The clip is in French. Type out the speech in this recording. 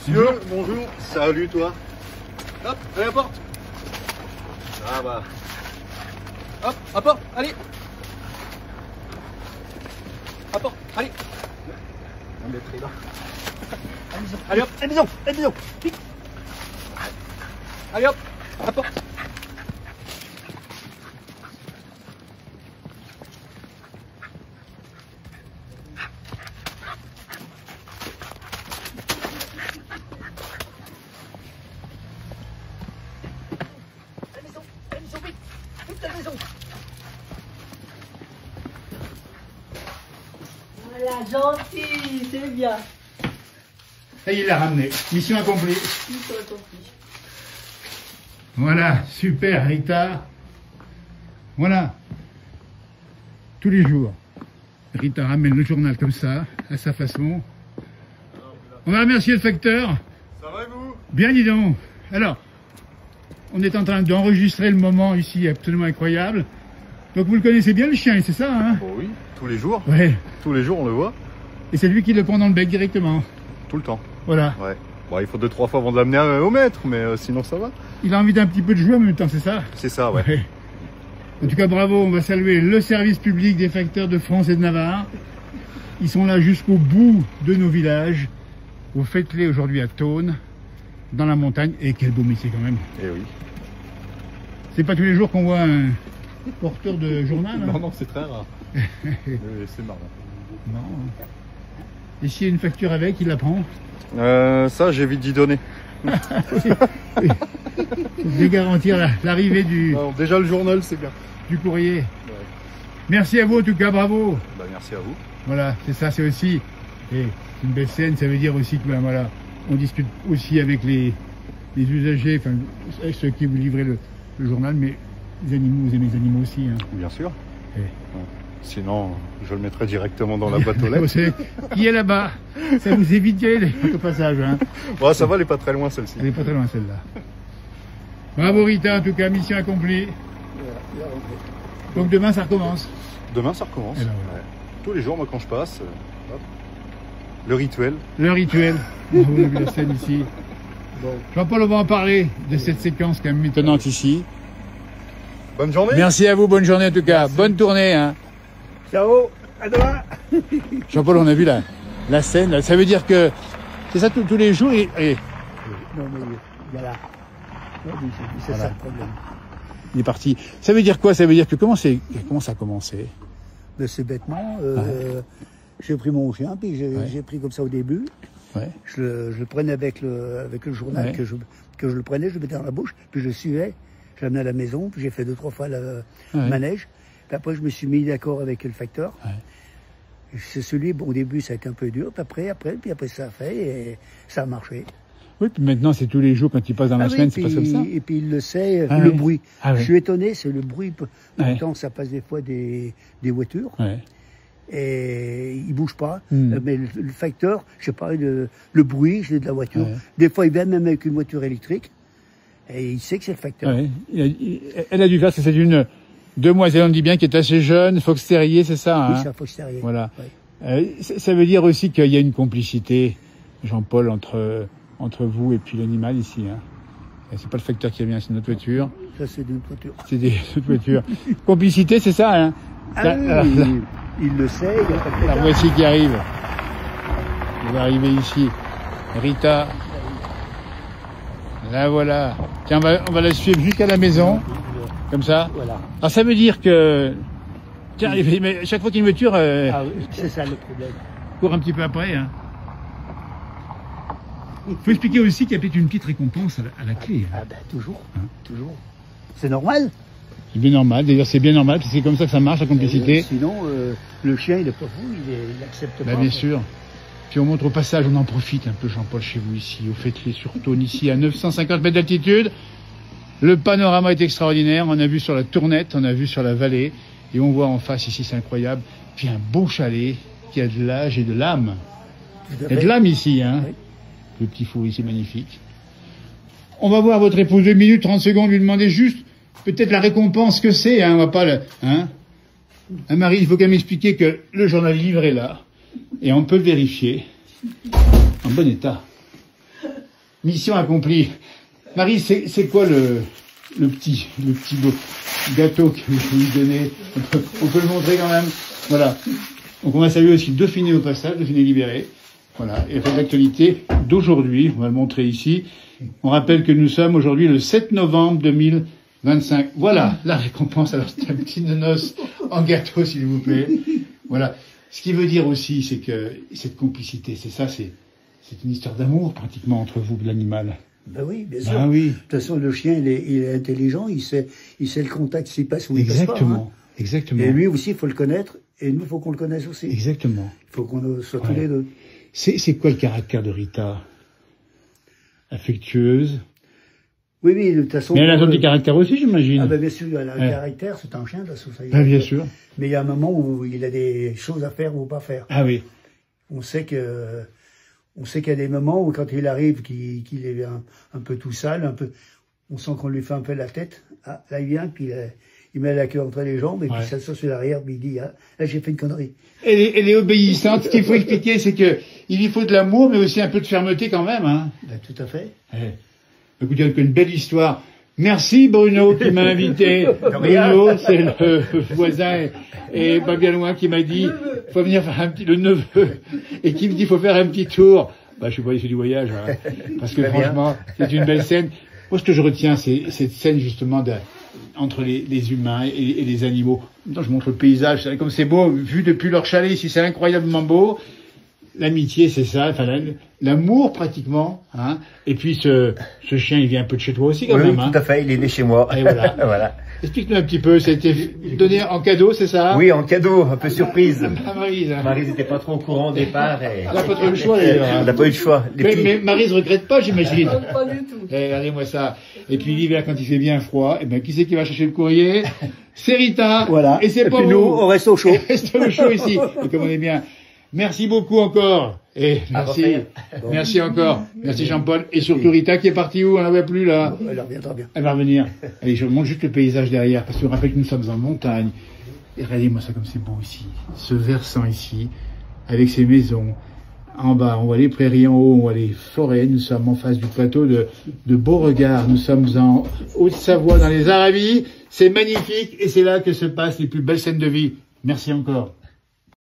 Monsieur, bonjour. Salut toi. Hop, allez à la porte. Ah bah. Hop, à porte, allez. À porte, allez. On est pris là. Allez hop, la maison, la maison. Allez hop, à porte. Voilà, gentil, c'est bien. Et il l'a ramené. Mission accomplie. Mission accomplie. Voilà, super Rita. Voilà. Tous les jours, Rita ramène le journal comme ça, à sa façon. On va remercier le facteur. Ça va et vous? Bien, dis donc. Alors, on est en train d'enregistrer le moment ici absolument incroyable. Donc vous le connaissez bien le chien, c'est ça, hein? Bon, oui, tous les jours. Ouais. Tous les jours on le voit. Et c'est lui qui le prend dans le bec directement. Tout le temps. Voilà. Ouais. Bon, il faut 2-3 fois avant de l'amener au maître, mais sinon ça va. Il a envie d'un petit peu de jouer en même temps, c'est ça? C'est ça, ouais. Ouais. En tout cas, bravo, on va saluer le service public des facteurs de France et de Navarre. Ils sont là jusqu'au bout de nos villages. Vous faites-les aujourd'hui à Thônes, dans la montagne. Et quel beau métier quand même. Et oui. C'est pas tous les jours qu'on voit un porteur de journal. Hein. Non, non, c'est très rare. C'est marrant. Non. Et s'il y a une facture avec, il la prend. Ça, j'évite d'y donner. De garantir l'arrivée Alors, déjà le journal, c'est bien. du courrier. Ouais. Merci à vous en tout cas, bravo. Bah, merci à vous. Voilà, c'est ça, c'est aussi et une belle scène, ça veut dire aussi que ben, voilà, on discute aussi avec les usagers, enfin avec ceux qui vous livrez le journal, mais les animaux, vous aimez les animaux aussi. Hein. Bien sûr. Et... Sinon, je le mettrai directement dans la boîte aux lettres. Vous savez, qui est là-bas? Ça vous évite d'y aller au passage. Hein. Ouais, ça va, elle est pas très loin celle-ci. Elle n'est pas très loin celle-là. Bravo Rita, en tout cas, mission accomplie. Donc demain ça recommence. Demain, ça recommence. Eh ben, voilà. Ouais. Tous les jours, moi, quand je passe, hop, le rituel. Le rituel. Vous avez vu la scène ici. Bon. Jean-Paul, on va en parler de cette séquence quand même étonnante ici. Bonne journée. Merci à vous, bonne journée en tout cas. Bonne tournée. Hein. Ciao, à demain. Jean-Paul, on a vu la scène. Là. Ça veut dire que c'est ça tous les jours. Et Non, mais il y a là. C'est Voilà. ça le problème. il est parti. Ça veut dire quoi? Ça veut dire que comment ça a commencé? Mais c'est bêtement. J'ai pris mon chien, puis j'ai pris comme ça au début. Ouais. Je le prenais avec le journal Ouais. que je le prenais, je le mettais dans la bouche, puis je le suivais. Je l'amenais à la maison, puis j'ai fait 2-3 fois le manège. Puis après, je me suis mis d'accord avec le facteur. Ouais. C'est celui, bon, au début, ça a été un peu dur, puis après, ça a fait, et ça a marché. Oui, puis maintenant c'est tous les jours quand il passe dans la semaine, c'est pas comme ça. Et puis il le sait, Ah le ouais. bruit. Ah ouais. Je suis étonné, c'est le bruit. Ouais. Pourtant, ça passe des fois des voitures. Ouais. Et il bouge pas. Mm. Mais le facteur, je sais pas, le bruit, c'est de la voiture. Ouais. Des fois, il vient même avec une voiture électrique. Et il sait que c'est le facteur. Ouais. Elle a dû faire, c'est une demoiselle, on dit bien, qui est assez jeune, Fox Terrier, c'est ça, hein? Oui, c'est un Fox Terrier. Voilà. Ouais. Ça veut dire aussi qu'il y a une complicité, Jean-Paul, entre vous et puis l'animal ici, hein? C'est pas le facteur qui vient, c'est notre voiture. Ça, c'est d'une voiture. C'est des autres voitures. Complicité, c'est ça, hein? Ah oui, il le sait, il n'y a pas de La pétard. voici qui arrive. Elle va arriver ici. Rita. Là, voilà. Tiens, on va la suivre jusqu'à la maison. Comme ça. Voilà. Alors, ça veut dire que... Tiens, mais chaque fois qu'il y a une voiture, Ah oui, c'est ça le problème. court un petit peu après, hein. Faut expliquer aussi qu'il y a peut-être une petite récompense à la clé. Hein. Ah ben, toujours, Hein? toujours. C'est normal. C'est bien normal. D'ailleurs, c'est bien normal, parce que c'est comme ça que ça marche, la complicité. Sinon, le chien, il est pas fou, il accepte Bah, pas. bien sûr. Puis on montre au passage, on en profite un peu, Jean-Paul, chez vous ici, au Faites-les sur Thônes, ici, à 950 mètres d'altitude. Le panorama est extraordinaire. On a vu sur la Tournette, on a vu sur la vallée, et on voit en face ici, c'est incroyable. Puis un beau chalet qui a de l'âge et de l'âme. Tout à Il y a fait. de l'âme ici, hein. Oui. Le petit four ici, magnifique. On va voir votre épouse 2 minutes, 30 secondes, lui demander juste peut-être la récompense que c'est, hein. On va pas le, hein. Hein, Marie, il faut qu'elle m'explique que le journal livre est là, et on peut le vérifier. En bon état. mission accomplie. Marie, c'est quoi le petit beau gâteau que je vais vous donner? On peut le montrer quand même. Voilà. Donc on va saluer aussi Dauphiné au passage, Dauphiné libéré. Voilà. Et fait l'actualité d'aujourd'hui, on va le montrer ici. On rappelle que nous sommes aujourd'hui le 7 novembre 2025. Voilà la récompense. Alors c'est un petit nonos en gâteau, s'il vous plaît. Voilà. Ce qui veut dire aussi, c'est que cette complicité, c'est ça, c'est une histoire d'amour pratiquement entre vous et l'animal. Ben oui, bien sûr. Ben oui. De toute façon, le chien, il est intelligent, il sait le contact s'il passe ou il passe pas. Exactement. Exactement. Et lui aussi, il faut le connaître, et nous, il faut qu'on le connaisse aussi. Exactement. Il faut qu'on soit tous les deux. C'est quoi le caractère de Rita? Affectueuse. Oui, oui, de toute façon. Mais elle a un petit caractère aussi, j'imagine. Ah ben bien sûr, elle a un caractère, c'est un chien de la société. Ah, bien sûr. Mais il y a un moment où il a des choses à faire ou pas faire. Ah oui. On sait qu'il y a des moments où quand il arrive, qu'il est un peu tout sale, on sent qu'on lui fait un peu la tête. Ah, là, il vient, puis il met la queue entre les jambes, et puis ça sort sur l'arrière, puis il dit, ah, là, j'ai fait une connerie. Elle est obéissante. Ce qu'il faut expliquer, c'est que il lui faut de l'amour, mais aussi un peu de fermeté quand même, hein. Ben, tout à fait. Écoutez, il y a une belle histoire. Merci Bruno qui m'a invité. Bruno, c'est le voisin et pas bien loin qui m'a dit, faut venir faire le neveu, et qui me dit, faut faire un petit tour. Bah, je suis pas ici du voyage, hein, parce que franchement, c'est une belle scène. Moi, ce que je retiens, c'est cette scène justement entre les humains et les animaux. Maintenant, je montre le paysage, comme c'est beau, vu depuis leur chalet ici, c'est incroyablement beau. L'amitié, c'est ça, enfin, l'amour pratiquement, hein. Et puis ce chien, il vient un peu de chez toi aussi quand même, hein. Tout à fait, il est né chez moi. Et voilà. Voilà. Explique-nous un petit peu, ça a été donné en cadeau, c'est ça? Oui, en cadeau, un peu surprise. Ah, Maryse. Maryse n'était pas trop au courant au départ. Et... Elle n'a pas trop eu le choix d'ailleurs. Elle n'a pas eu le choix. Mais Maryse regrette pas, j'imagine. Pas du tout. Regardez-moi ça. Et puis l'hiver, quand il fait bien froid, qui c'est qui va chercher le courrier? C'est Rita. Voilà. Et c'est pas puis nous, on reste au chaud. On reste au chaud ici. Et comme on est bien. Merci beaucoup encore. Et merci. Merci encore. Merci Jean-Paul. Et surtout Rita qui est partie où? On la voit plus là. Elle reviendra bien. Elle va revenir. Allez, je vous montre juste le paysage derrière, parce que je vous rappelle que nous sommes en montagne. Et regardez-moi ça comme c'est beau ici. Ce versant ici, avec ces maisons. En bas, on voit les prairies, en haut, on voit les forêts. Nous sommes en face du plateau de Beauregard. Nous sommes en Haute-Savoie, dans les Aravis. C'est magnifique et c'est là que se passent les plus belles scènes de vie. Merci encore.